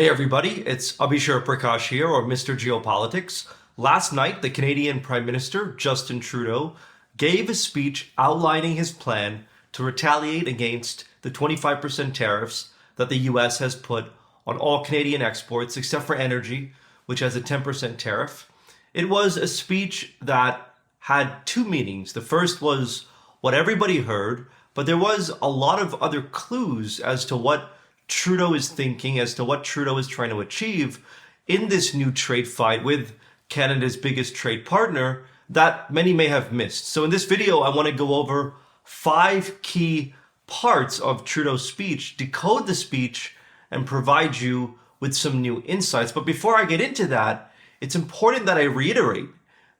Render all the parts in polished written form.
Hey everybody, it's Abishur Prakash here, or Mr. Geopolitics. Last night, the Canadian Prime Minister Justin Trudeau gave a speech outlining his plan to retaliate against the 25% tariffs that the US has put on all Canadian exports except for energy, which has a 10% tariff. It was a speech that had two meanings. The first was what everybody heard, but there was a lot of other clues as to what Trudeau is thinking, as to what Trudeau is trying to achieve in this new trade fight with Canada's biggest trade partner that many may have missed. So in this video, I want to go over 5 key parts of Trudeau's speech, decode the speech, and provide you with some new insights. But before I get into that, it's important that I reiterate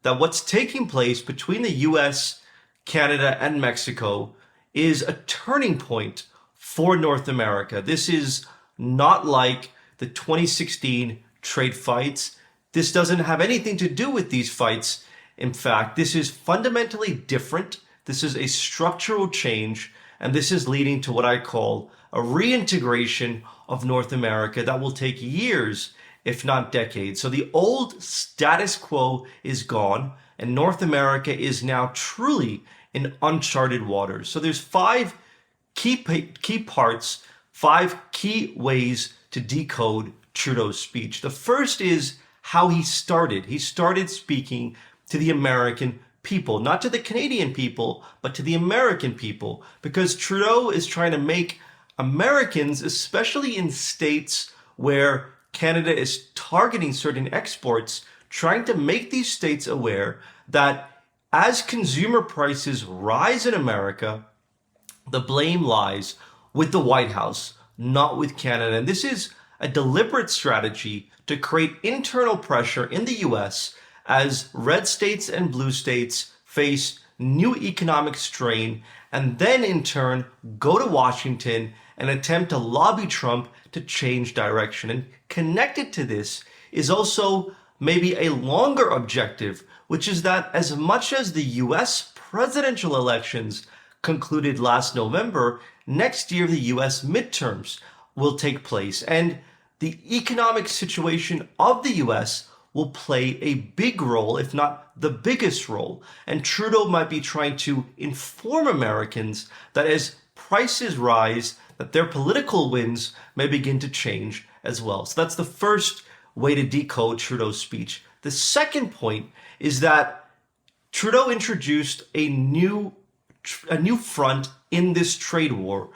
that what's taking place between the US, Canada, and Mexico is a turning point for North America. This is not like the 2016 trade fights. This doesn't have anything to do with these fights. In fact, this is fundamentally different. This is a structural change, and this is leading to what I call a reintegration of North America that will take years, if not decades. So the old status quo is gone, and North America is now truly in uncharted waters. So there's 5 key parts, 5 key ways to decode Trudeau's speech. The first is how he started. He started speaking to the American people, not to the Canadian people, but to the American people, because Trudeau is trying to make Americans, especially in states where Canada is targeting certain exports, trying to make these states aware that as consumer prices rise in America, the blame lies with the White House, not with Canada. And this is a deliberate strategy to create internal pressure in the US as red states and blue states face new economic strain, and then in turn go to Washington and attempt to lobby Trump to change direction. And connected to this is also maybe a longer objective, which is that as much as the US presidential elections concluded last November, next year the US midterms will take place, and the economic situation of the US will play a big role, if not the biggest role. And Trudeau might be trying to inform Americans that as prices rise, that their political winds may begin to change as well. So that's the first way to decode Trudeau's speech. The second point is that Trudeau introduced a new front in this trade war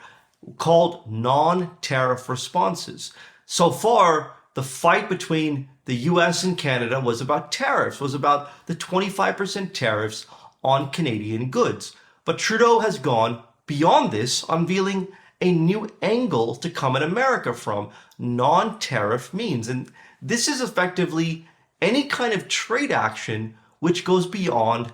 called non-tariff responses. So far, the fight between the US and Canada was about tariffs, was about the 25% tariffs on Canadian goods. But Trudeau has gone beyond this, unveiling a new angle to come at America from non-tariff means. And this is effectively any kind of trade action which goes beyond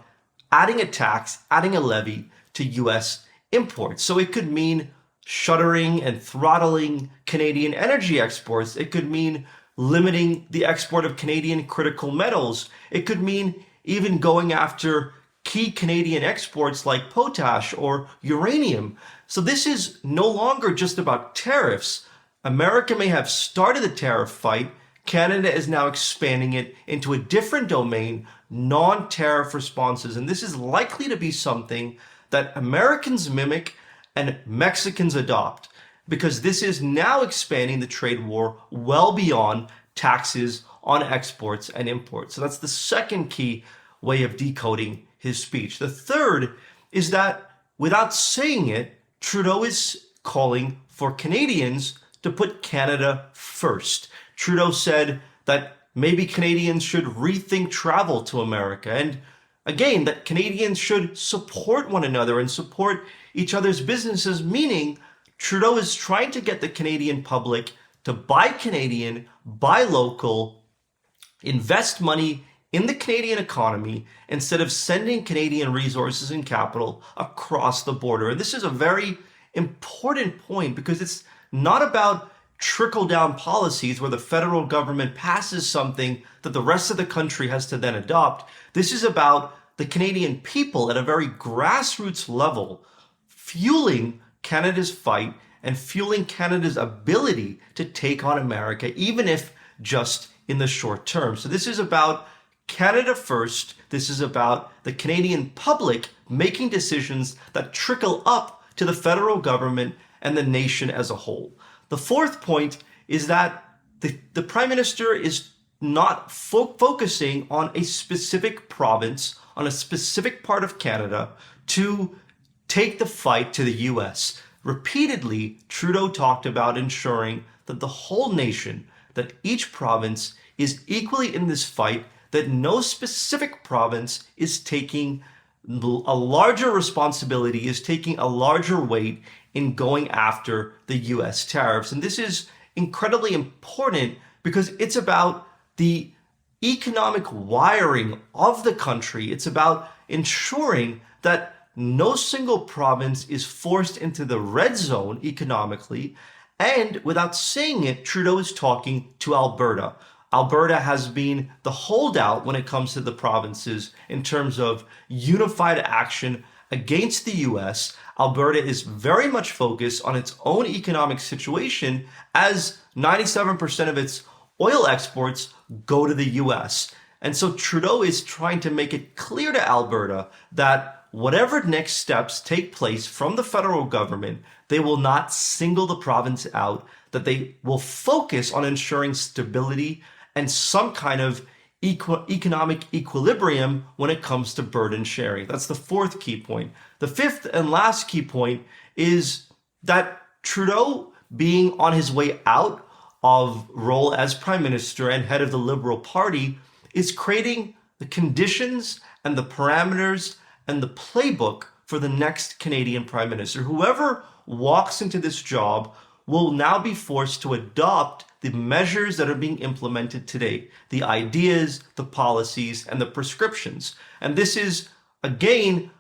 adding a tax, adding a levy to US imports. So it could mean shuttering and throttling Canadian energy exports. It could mean limiting the export of Canadian critical metals. It could mean even going after key Canadian exports like potash or uranium. So this is no longer just about tariffs. America may have started the tariff fight. Canada is now expanding it into a different domain, non-tariff responses. And this is likely to be something that Americans mimic and Mexicans adopt, because this is now expanding the trade war well beyond taxes on exports and imports. So that's the second key way of decoding his speech. The third is that without saying it, Trudeau is calling for Canadians to put Canada first. Trudeau said that maybe Canadians should rethink travel to America, and again, that Canadians should support one another and support each other's businesses, meaning Trudeau is trying to get the Canadian public to buy Canadian, buy local, invest money in the Canadian economy instead of sending Canadian resources and capital across the border. And this is a very important point, because it's not about trickle-down policies where the federal government passes something that the rest of the country has to then adopt. This is about the Canadian people at a very grassroots level fueling Canada's fight and fueling Canada's ability to take on America, even if just in the short term. So this is about Canada first. This is about the Canadian public making decisions that trickle up to the federal government and the nation as a whole. The fourth point is that the Prime Minister is not focusing on a specific province, on a specific part of Canada to take the fight to the US. Repeatedly, Trudeau talked about ensuring that the whole nation, that each province is equally in this fight, that no specific province is taking a larger responsibility, is taking a larger weight in going after the US tariffs. And this is incredibly important because it's about the economic wiring of the country. It's about ensuring that no single province is forced into the red zone economically. And without saying it, Trudeau is talking to Alberta. Alberta has been the holdout when it comes to the provinces in terms of unified action against the US. Alberta is very much focused on its own economic situation as 97% of its oil exports go to the US. And so Trudeau is trying to make it clear to Alberta that whatever next steps take place from the federal government, they will not single the province out, that they will focus on ensuring stability and some kind of economic equilibrium when it comes to burden sharing. That's the fourth key point. The fifth and last key point is that Trudeau, being on his way out of role as Prime Minister and head of the Liberal Party, is creating the conditions and the parameters and the playbook for the next Canadian Prime Minister. Whoever walks into this job will now be forced to adopt the measures that are being implemented today, the ideas, the policies, and the prescriptions. And this is, again,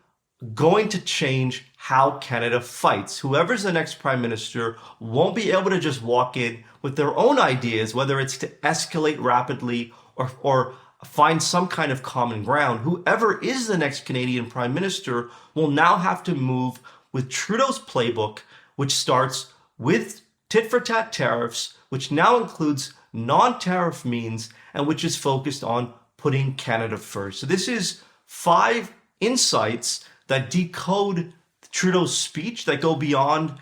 going to change how Canada fights. Whoever's the next Prime Minister won't be able to just walk in with their own ideas, whether it's to escalate rapidly or find some kind of common ground. Whoever is the next Canadian Prime Minister will now have to move with Trudeau's playbook, which starts with tit-for-tat tariffs, which now includes non-tariff means, and which is focused on putting Canada first. So this is 5 insights that decode Trudeau's speech, that go beyond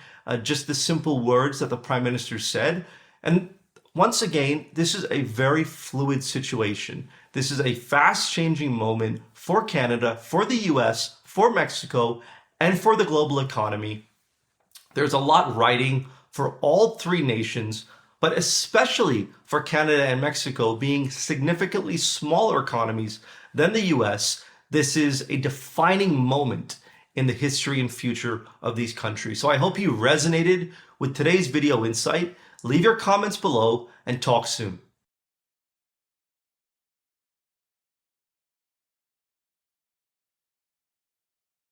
just the simple words that the Prime Minister said. And once again, this is a very fluid situation. This is a fast-changing moment for Canada, for the US, for Mexico, and for the global economy. There's a lot riding for all 3 nations, but especially for Canada and Mexico being significantly smaller economies than the US. This is a defining moment in the history and future of these countries. So I hope you resonated with today's video insight. Leave your comments below and talk soon.